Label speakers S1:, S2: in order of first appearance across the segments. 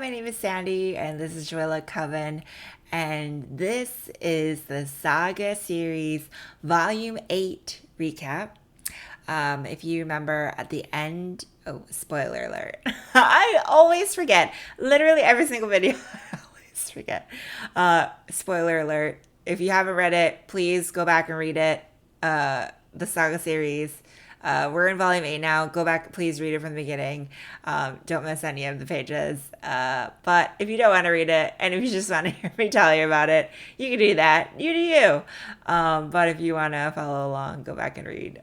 S1: my name is Sandy, and this is Joella Coven, and this is the Saga series Volume 8 recap. If you remember at the end, oh, spoiler alert. I always forget. Literally every single video, I always forget. Spoiler alert. If you haven't read it, please go back and read it. The Saga series. We're in volume 8 now. Go back, please read it from the beginning. Don't miss any of the pages. But if you don't want to read it, and if you just want to hear me tell you about it, you can do that. You do you. But if you want to follow along, go back and read.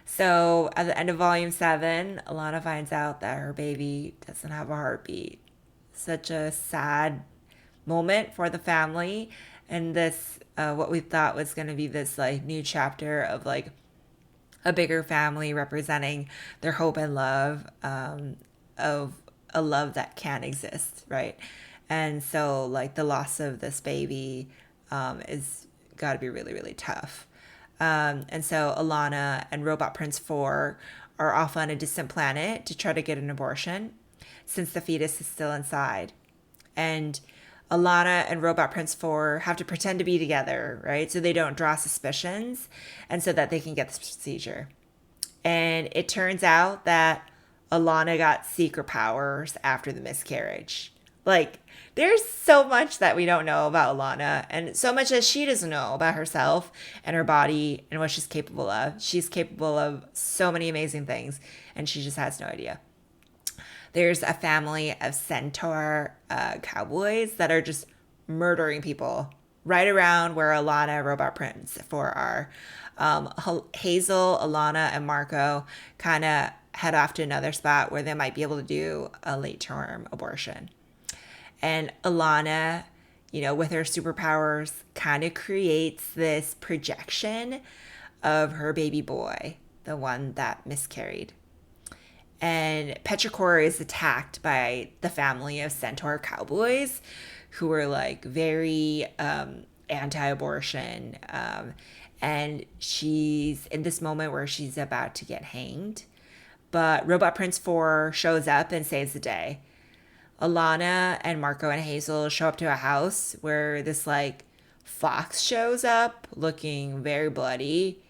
S1: So at the end of volume 7, Alana finds out that her baby doesn't have a heartbeat. Such a sad moment for the family. And this, what we thought was going to be this like new chapter of like a bigger family representing their hope and love, of a love that can exist, right? And so like the loss of this baby is got to be really, really tough. And so Alana and Robot Prince 4 are off on a distant planet to try to get an abortion since the fetus is still inside. And Alana and Robot Prince 4 have to pretend to be together, right? So they don't draw suspicions and so that they can get this procedure. And it turns out that Alana got secret powers after the miscarriage. Like, there's so much that we don't know about Alana, and so much that she doesn't know about herself and her body and what she's capable of. She's capable of so many amazing things, and she just has no idea. There's a family of centaur cowboys that are just murdering people right around where Alana and Robot Prince 4 are. Hazel, Alana, and Marco kind of head off to another spot where they might be able to do a late-term abortion. And Alana, with her superpowers, kind of creates this projection of her baby boy, the one that miscarried. And Petrichor is attacked by the family of centaur cowboys who are like very anti-abortion. And she's in this moment where she's about to get hanged. But Robot Prince 4 shows up and saves the day. Alana and Marco and Hazel show up to a house where this like fox shows up looking very bloody.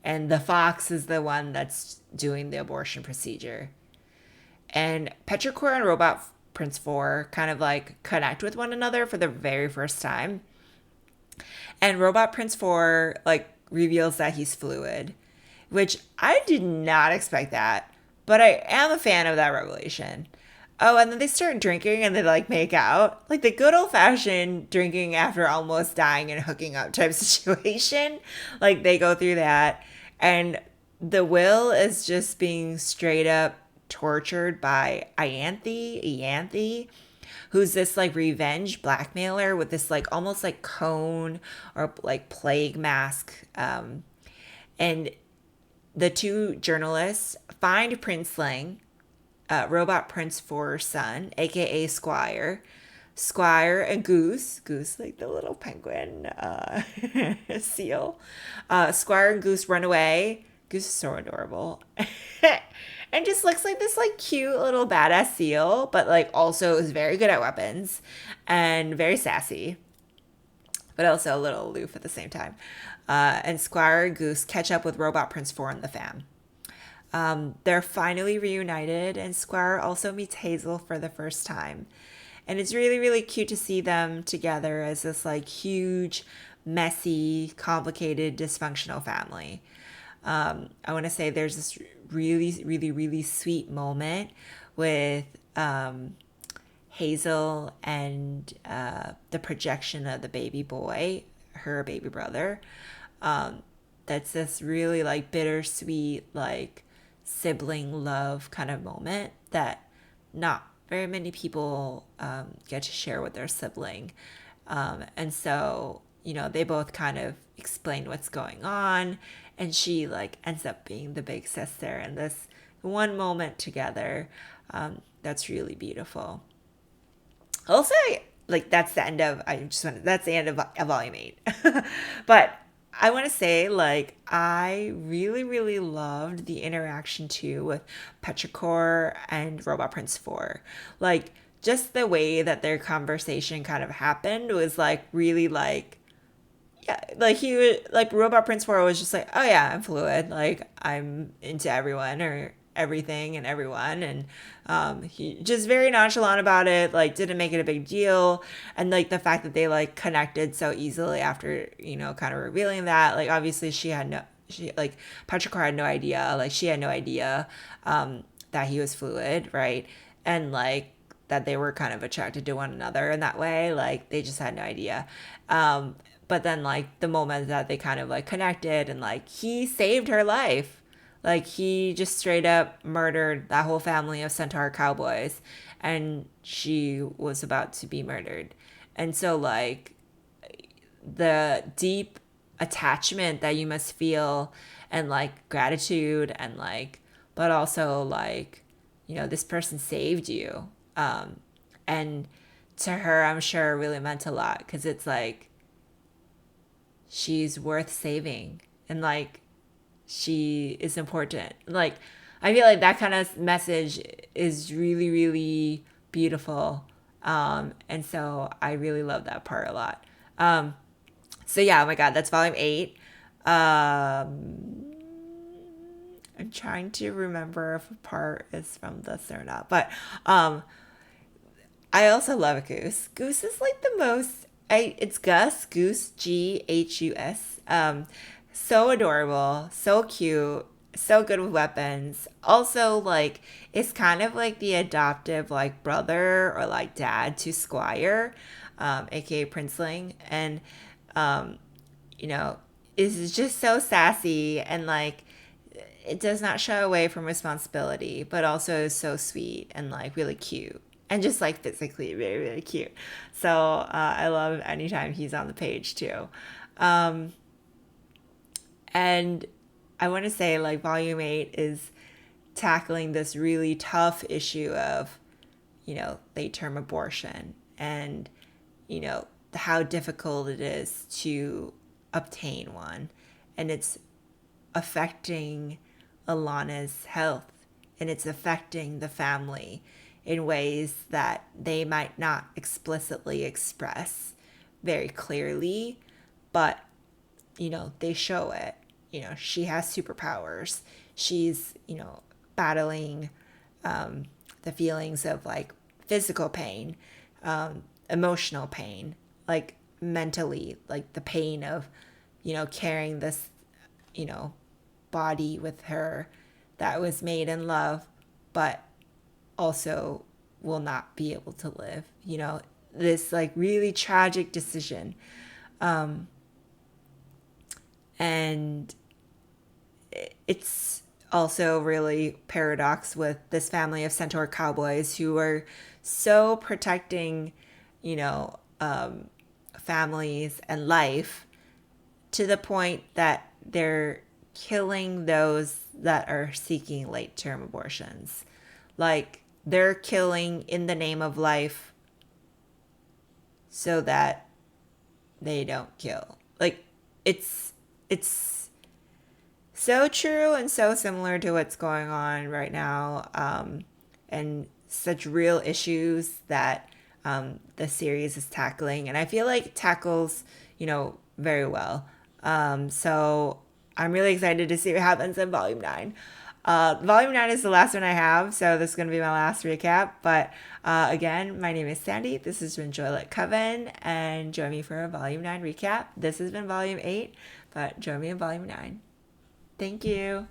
S1: And the fox is the one that's doing the abortion procedure. And Petrichor and Robot Prince 4 kind of like connect with one another for the very first time. And Robot Prince 4 like reveals that he's fluid, which I did not expect that, but I am a fan of that revelation. Oh, and then they start drinking and they like make out. Like the good old fashioned drinking after almost dying and hooking up type situation. Like they go through that. And the Will is just being straight up tortured by Ianthe, who's this like revenge blackmailer with this like almost like cone or like plague mask. And the two journalists find Princeling, Robot Prince 4's son, aka Squire and Goose like the little penguin seal. Squire and Goose run away. Goose is so adorable. And just looks like this like cute little badass seal, but like also is very good at weapons and very sassy, but also a little aloof at the same time. And Squire and Goose catch up with Robot Prince 4 and the fam. They're finally reunited, and Squire also meets Hazel for the first time. And it's really, really cute to see them together as this like huge, messy, complicated, dysfunctional family. I want to say there's this really, really, really sweet moment with Hazel and the projection of the baby boy, her baby brother. That's this really like bittersweet, like sibling love kind of moment that not very many people get to share with their sibling. And so, they both kind of explain what's going on, and she like ends up being the big sister in this one moment together. That's really beautiful. Also, like that's the end of volume 8. But I want to say, like, I really, really loved the interaction too with Petrichor and Robot Prince 4. Like, just the way that their conversation kind of happened was like really like, yeah, like he would like Robot Prince 4 was just like, oh yeah, I'm fluid, like I'm into everyone or everything and everyone, and he just very nonchalant about it, like didn't make it a big deal, and like the fact that they like connected so easily after kind of revealing that, like obviously she like Patrick had no idea, like she had no idea that he was fluid, right, and like that they were kind of attracted to one another in that way, like they just had no idea. But then like the moment that they kind of like connected and like he saved her life, like he just straight up murdered that whole family of centaur cowboys, and she was about to be murdered. And so like the deep attachment that you must feel, and like gratitude, and like but also like this person saved you, and to her I'm sure it really meant a lot, because it's like she's worth saving, and like she is important. Like I feel like that kind of message is really really beautiful, and so I really love that part a lot. So yeah, oh my god, that's volume 8. I'm trying to remember if a part is from this or not, but I also love Goose. Goose is like the most. It's Gus, Goose, Ghus. So adorable, so cute, so good with weapons. Also, like, it's kind of like the adoptive, like, brother or like dad to Squire, aka Princeling, and um, you know, is just so sassy, and like it does not shy away from responsibility, but also is so sweet and like really cute, and just like physically really really cute. So I love anytime he's on the page too. Um, and I want to say like volume 8 is tackling this really tough issue of late term abortion, and how difficult it is to obtain one, and it's affecting Alana's health, and it's affecting the family in ways that they might not explicitly express very clearly, but they show it. She has superpowers. She's battling the feelings of like physical pain, emotional pain, like mentally, like the pain of carrying this body with her that was made in love, but also will not be able to live. This like really tragic decision. And it's also really paradox with this family of centaur cowboys who are so protecting, you know, um, families and life, to the point that they're killing those that are seeking late term abortions. Like they're killing in the name of life so that they don't kill. Like it's so true and so similar to what's going on right now, and such real issues that the series is tackling, and I feel like tackles very well. So I'm really excited to see what happens in volume 9. Volume 9 is the last one I have, so this is going to be my last recap. But again, my name is Sandy. This has been Joy Like Coven, and join me for a volume 9 recap. This has been volume 8, but join me in volume 9. Thank you.